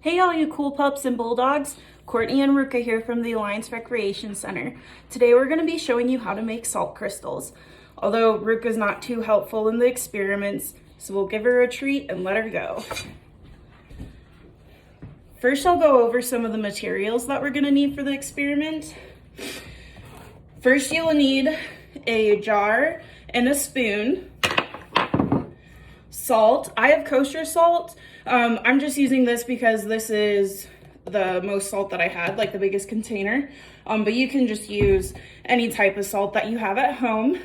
Hey all you cool pups and bulldogs, Courtney and Ruka here from the Alliance Recreation Center. Today we're going to be showing you how to make salt crystals. Although Ruka's not too helpful in the experiments, so we'll give her a treat and let her go. First I'll go over some of the materials that we're going to need for the experiment. First you'll need a jar and a spoon. Salt. I have kosher salt. I'm just using this because this is the most salt that I had, like the biggest container. But you can just use any type of salt that you have at home.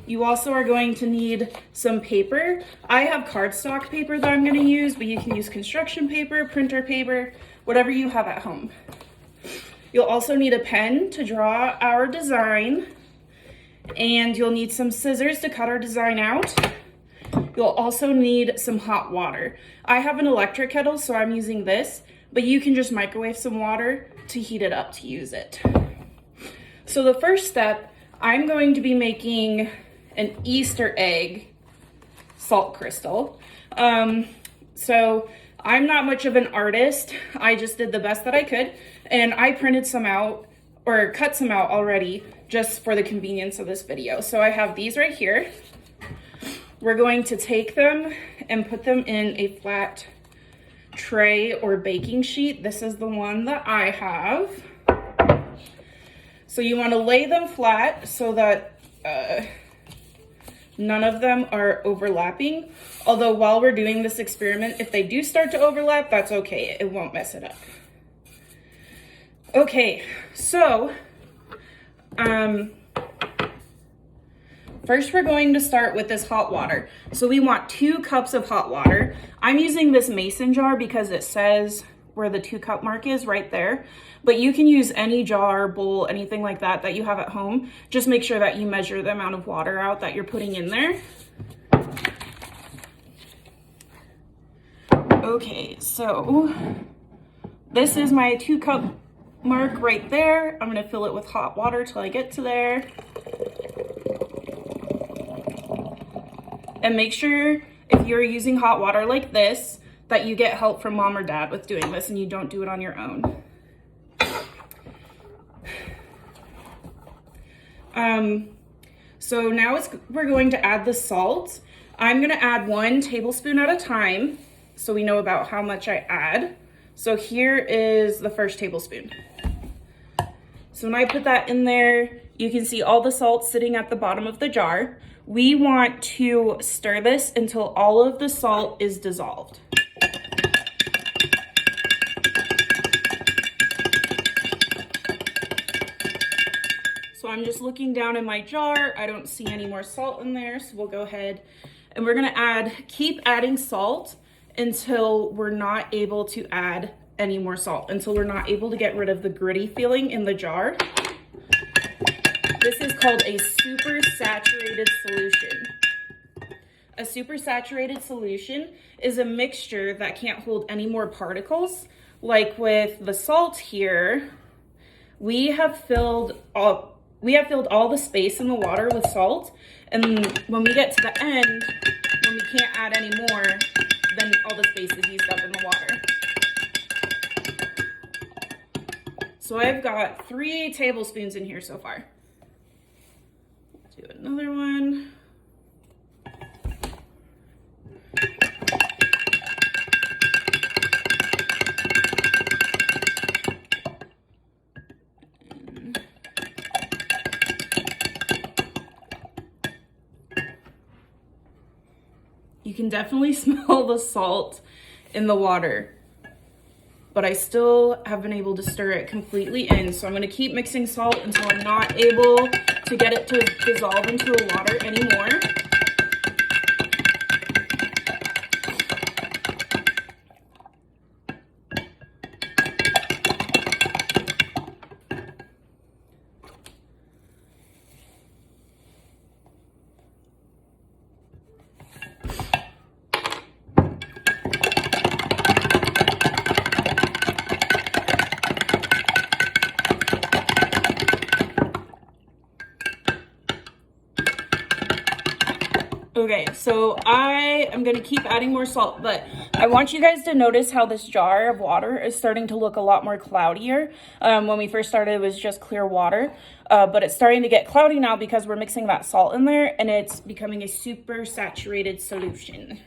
You also are going to need some paper. I have cardstock paper that I'm going to use, but you can use construction paper, printer paper, whatever you have at home. You'll also need a pen to draw our design, and you'll need some scissors to cut our design out. You'll also need some hot water. I have an electric kettle, so I'm using this, but you can just microwave some water to heat it up to use it. So the first step, I'm going to be making an Easter egg salt crystal. So I'm not much of an artist. I just did the best that I could, and I printed some out, or cut some out already, just for the convenience of this video. So I have these right here. We're going to take them and put them in a flat tray or baking sheet. This is the one that I have. So you want to lay them flat so that none of them are overlapping. Although while we're doing this experiment, if they do start to overlap, that's okay. It won't mess it up. Okay, so first, we're going to start with this hot water. So we want 2 cups of hot water. I'm using this mason jar because it says where the 2-cup mark is right there. But you can use any jar, bowl, anything like that that you have at home. Just make sure that you measure the amount of water out that you're putting in there. Okay, so this is my 2-cup mark right there. I'm gonna fill it with hot water till I get to there. And make sure if you're using hot water like this, that you get help from mom or dad with doing this and you don't do it on your own. So now we're going to add the salt. I'm gonna add 1 tablespoon at a time so we know about how much I add. So here is the first tablespoon. So when I put that in there, you can see all the salt sitting at the bottom of the jar. We want to stir this until all of the salt is dissolved. So I'm just looking down in my jar. I don't see any more salt in there, so we'll go ahead and we're gonna keep adding salt until we're not able to add any more salt, until we're not able to get rid of the gritty feeling in the jar. This is called a supersaturated solution. A supersaturated solution is a mixture that can't hold any more particles. Like with the salt here, we have filled all the space in the water with salt, and when we get to the end, when we can't add any more, then all the space is used up in the water. So I've got 3 tablespoons in here so far. Do another one. You can definitely smell the salt in the water, but I still have been able to stir it completely in. So I'm gonna keep mixing salt until I'm not able to get it to dissolve into the water anymore. Okay, so I am gonna keep adding more salt, but I want you guys to notice how this jar of water is starting to look a lot more cloudier. When we first started, it was just clear water, but it's starting to get cloudy now because we're mixing that salt in there and it's becoming a super saturated solution.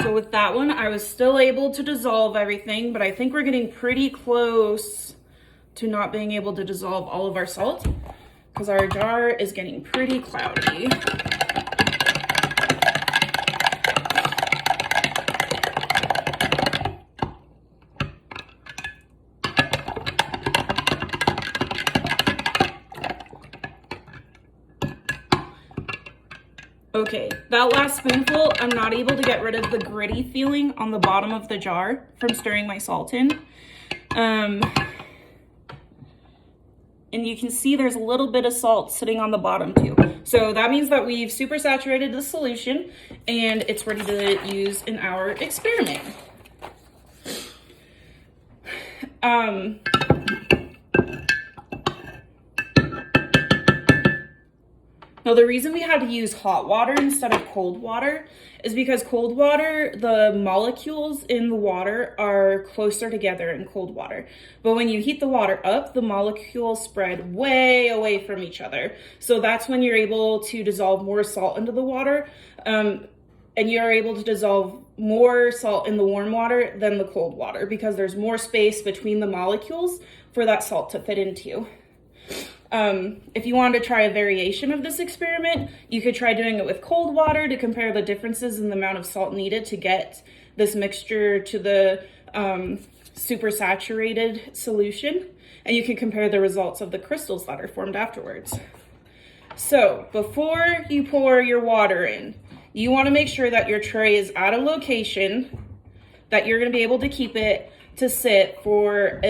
So with that one, I was still able to dissolve everything, but I think we're getting pretty close to not being able to dissolve all of our salt because our jar is getting pretty cloudy. Okay, that last spoonful, I'm not able to get rid of the gritty feeling on the bottom of the jar from stirring my salt in. And you can see there's a little bit of salt sitting on the bottom too. So that means that we've super saturated the solution and it's ready to use in our experiment. Now, the reason we had to use hot water instead of cold water is because cold water, the molecules in the water are closer together in cold water. But when you heat the water up, the molecules spread way away from each other. So that's when you're able to dissolve more salt into the water. And you're able to dissolve more salt in the warm water than the cold water because there's more space between the molecules for that salt to fit into. If you wanted to try a variation of this experiment, you could try doing it with cold water to compare the differences in the amount of salt needed to get this mixture to the super saturated solution. And you can compare the results of the crystals that are formed afterwards. So before you pour your water in, you want to make sure that your tray is at a location that you're going to be able to keep it to sit for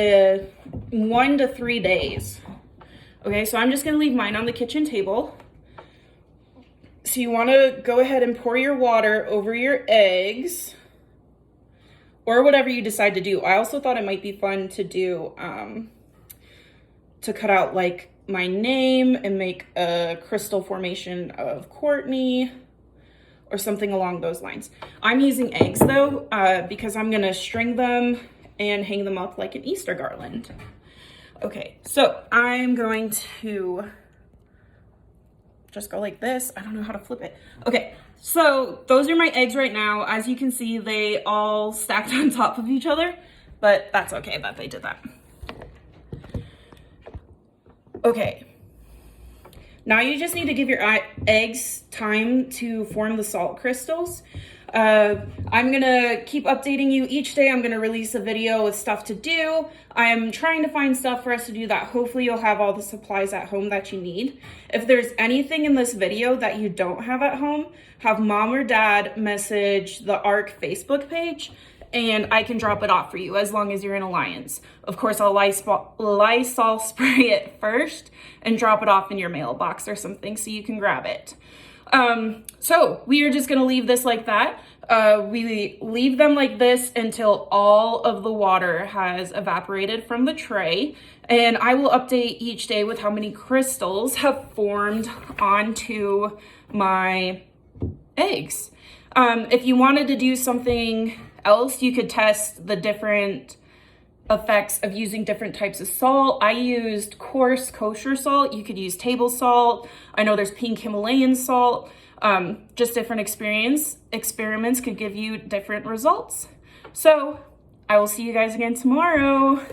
1 to 3 days. Okay, so I'm just gonna leave mine on the kitchen table. So you wanna go ahead and pour your water over your eggs or whatever you decide to do. I also thought it might be fun to do, to cut out like my name and make a crystal formation of Courtney or something along those lines. I'm using eggs though, because I'm gonna string them and hang them up like an Easter garland. Okay, so I'm going to just go like this. I don't know how to flip it. Okay, so those are my eggs right now. As you can see, they all stacked on top of each other, but that's okay that they did that. Okay, now you just need to give your eggs time to form the salt crystals. I'm gonna keep updating you each day. I'm gonna release a video with stuff to do. I am trying to find stuff for us to do that. Hopefully you'll have all the supplies at home that you need. If there's anything in this video that you don't have at home, have mom or dad message the ARC Facebook page and I can drop it off for you as long as you're in Alliance. Of course, I'll Lysol spray it first and drop it off in your mailbox or something so you can grab it. So we are just going to leave this like that. We leave them like this until all of the water has evaporated from the tray. And I will update each day with how many crystals have formed onto my eggs. If you wanted to do something else, you could test the different effects of using different types of salt. I used coarse kosher salt. You could use table salt. I know there's pink Himalayan salt. Just different experiments could give you different results. So I will see you guys again tomorrow.